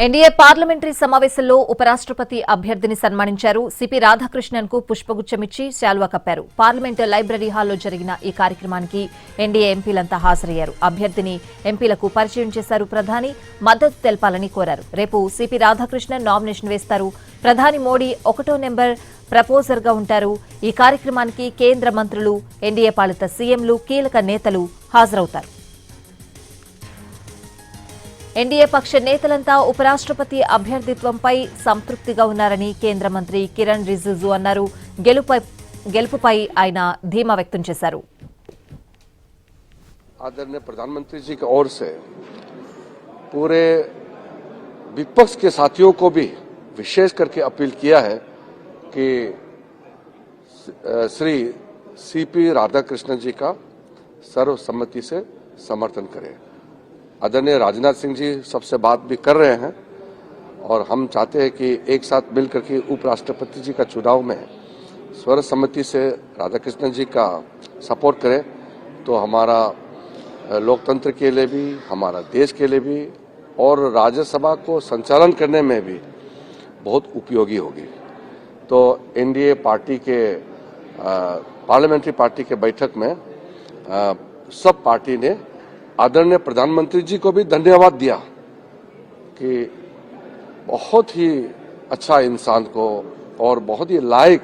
NDA parliamentary సమావేశంలో ఉపరాష్ట్రపతి అభ్యర్థిని సన్మానించారు. సిపి రాధాకృష్ణన్ కు పుష్పగుచ్చమిచ్చి శాలువా కప్పారు. పార్లమెంట్ లైబ్రరీ హాల్లో జరిగిన ఈ కార్యక్రమానికి ఎన్డీఏ ఎంపీలంతా హాజరయ్యారు. అభ్యర్థిని ఎంపీలకు పరిచయం చేశారు. ప్రధాని మద్దతు తెలపాలని కోరారు. రేపు సిపి రాధాకృష్ణన్ నామినేషన్ వేస్తారు. ప్రధాని మోడీ 1వ నెంబర్ ప్రపోజర్ గా ఉంటారు. ఈ కార్యక్రమానికి కేంద్ర మంత్రులు, ఎన్డీఏ పాలిత సీఎంలు, కీలక నేతలు హాజరవుతారు. ఎన్డీఏ పక్ష నేతలంతా ఉపరాష్ట్రపతి అభ్యర్థిత్వంపై సంతృప్తిగా ఉన్నారని కేంద్ర మంత్రి కిరణ్ రిజిజు అన్నారు. గెలుపుపై ఆయన ధీమా వ్యక్తం చేశారు. आदरणीय प्रधानमंत्री जी की ओर से पूरे विपक्ष के साथियों को भी विशेष करके अपील किया है कि श्री सीपी राधाकृष्णन जी का सर्वसम्मति से समर्थन करें। आदरणीय राजनाथ सिंह जी सबसे बात भी कर रहे हैं और हम चाहते हैं कि एक साथ मिलकर के उपराष्ट्रपति जी का चुनाव में सर्वसम्मति से राधाकृष्णन जी का सपोर्ट करें तो हमारा लोकतंत्र के लिए भी, हमारा देश के लिए भी और राज्यसभा को संचालन करने में भी बहुत उपयोगी होगी। तो एनडीए पार्टी के पार्लियामेंट्री पार्टी के बैठक में सब पार्टी ने आदरणीय प्रधानमंत्री जी को भी धन्यवाद दिया कि बहुत ही अच्छा इंसान को और बहुत ही लायक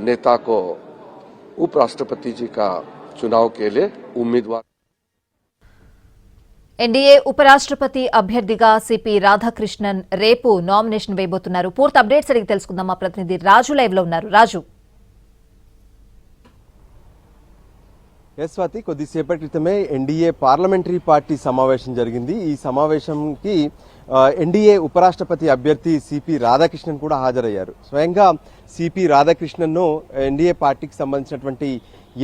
नेता को उपराष्ट्रपति जी का चुनाव के लिए उम्मीदवार। ఎన్డీఏ ఉపరాష్ట్రపతి అభ్యర్థిగా సిపి రాధాకృష్ణన్ రేపు నామినేషన్ వేయబోతున్నారు. పూర్తి అప్డేట్స్ అడిగి తెలుసుకుందాం. మా ప్రతినిధి రాజు లైవ్ లో ఉన్నారు. రాజు, స్వాతి, కొద్దిసేపటి క్రితమే ఎన్డీఏ పార్లమెంటరీ పార్టీ సమావేశం జరిగింది. ఈ సమావేశంకి ఎన్డీఏ ఉపరాష్ట్రపతి అభ్యర్థి సిపి రాధాకృష్ణన్ కూడా హాజరయ్యారు. స్వయంగా సిపి రాధాకృష్ణన్ను ఎన్డీఏ పార్టీకి సంబంధించినటువంటి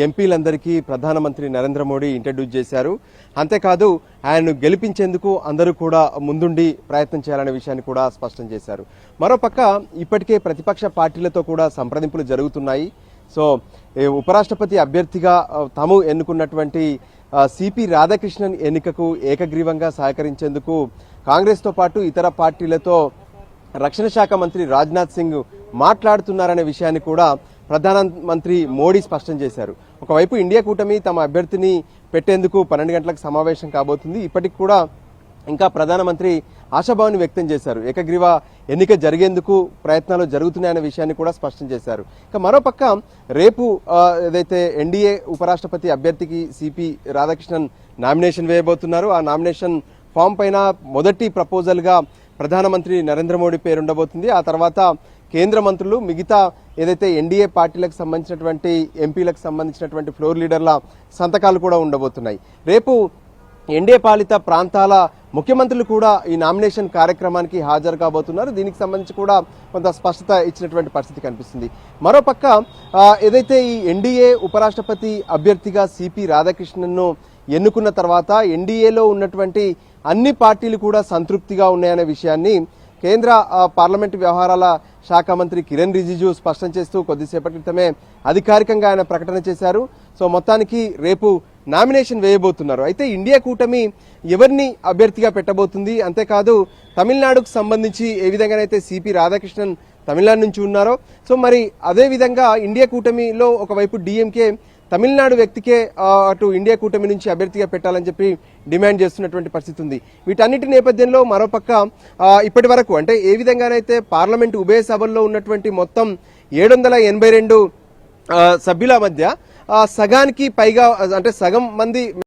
ఎంపీలందరికీ ప్రధానమంత్రి నరేంద్ర మోడీ ఇంట్రడ్యూస్ చేశారు. అంతేకాదు ఆయన్ను గెలిపించేందుకు అందరూ కూడా ముందుండి ప్రయత్నం చేయాలనే విషయాన్ని కూడా స్పష్టం చేశారు. మరోపక్క ఇప్పటికే ప్రతిపక్ష పార్టీలతో కూడా సంప్రదింపులు జరుగుతున్నాయి. సో ఉపరాష్ట్రపతి అభ్యర్థిగా తాము ఎన్నుకున్నటువంటి సిపి రాధాకృష్ణన్ ఎన్నికకు ఏకగ్రీవంగా సహకరించేందుకు కాంగ్రెస్తో పాటు ఇతర పార్టీలతో రక్షణ శాఖ మంత్రి రాజ్నాథ్ సింగ్ మాట్లాడుతున్నారనే విషయాన్ని కూడా ప్రధానమంత్రి మోడీ స్పష్టం చేశారు. ఒకవైపు ఇండియా కూటమి తమ అభ్యర్థిని పెట్టేందుకు 12 గంటలకు సమావేశం కాబోతుంది. ఇప్పటికి కూడా ఇంకా ప్రధానమంత్రి ఆశాభావాన్ని వ్యక్తం చేశారు. ఏకగ్రీవ ఎన్నిక జరిగేందుకు ప్రయత్నాలు జరుగుతున్నాయనే విషయాన్ని కూడా స్పష్టం చేశారు. ఇక మరోపక్క రేపు ఏదైతే ఎన్డీఏ ఉపరాష్ట్రపతి అభ్యర్థికి సిపి రాధాకృష్ణన్ నామినేషన్ వేయబోతున్నారు. ఆ నామినేషన్ ఫామ్ పైన మొదటి ప్రపోజల్ గా ప్రధానమంత్రి నరేంద్ర మోడీ పేరు ఉండబోతుంది. ఆ తర్వాత కేంద్ర మంత్రులు, మిగతా ఏదైతే ఎన్డీఏ పార్టీలకు సంబంధించినటువంటి ఎంపీలకు సంబంధించినటువంటి ఫ్లోర్ లీడర్ల సంతకాలు కూడా ఉండబోతున్నాయి. రేపు ఎన్డీఏ పాలిత ప్రాంతాల ముఖ్యమంత్రులు కూడా ఈ నామినేషన్ కార్యక్రమానికి హాజరు కాబోతున్నారు. దీనికి సంబంధించి కూడా కొంత స్పష్టత ఇచ్చినటువంటి పరిస్థితి కనిపిస్తుంది. మరోపక్క ఏదైతే ఈ ఎన్డీఏ ఉపరాష్ట్రపతి అభ్యర్థిగా సిపి రాధాకృష్ణన్ను ఎన్నుకున్న తర్వాత ఎన్డీఏలో ఉన్నటువంటి అన్ని పార్టీలు కూడా సంతృప్తిగా ఉన్నాయనే విషయాన్ని కేంద్ర పార్లమెంటు వ్యవహారాల శాఖ మంత్రి కిరణ్ రిజిజు స్పష్టం చేస్తూ కొద్దిసేపటి క్రితమే అధికారికంగా ఆయన ప్రకటన చేశారు. సో మొత్తానికి రేపు నామినేషన్ వేయబోతున్నారు. అయితే ఇండియా కూటమి ఎవరిని అభ్యర్థిగా పెట్టబోతుంది, అంతేకాదు తమిళనాడుకు సంబంధించి ఏ విధంగానైతే సిపి రాధాకృష్ణన్ తమిళనాడు నుంచి ఉన్నారో, సో మరి అదే విధంగా ఇండియా కూటమిలో ఒకవైపు డిఎంకే తమిళనాడు వ్యక్తికే అటు ఇండియా కూటమి నుంచి అభ్యర్థిగా పెట్టాలని చెప్పి డిమాండ్ చేస్తున్నటువంటి పరిస్థితి ఉంది. వీటన్నిటి నేపథ్యంలో మరోపక్క ఇప్పటి వరకు అంటే ఏ విధంగానైతే పార్లమెంటు ఉభయ సభల్లో ఉన్నటువంటి మొత్తం 782 సభ్యుల మధ్య సగానికి పైగా అంటే సగం మంది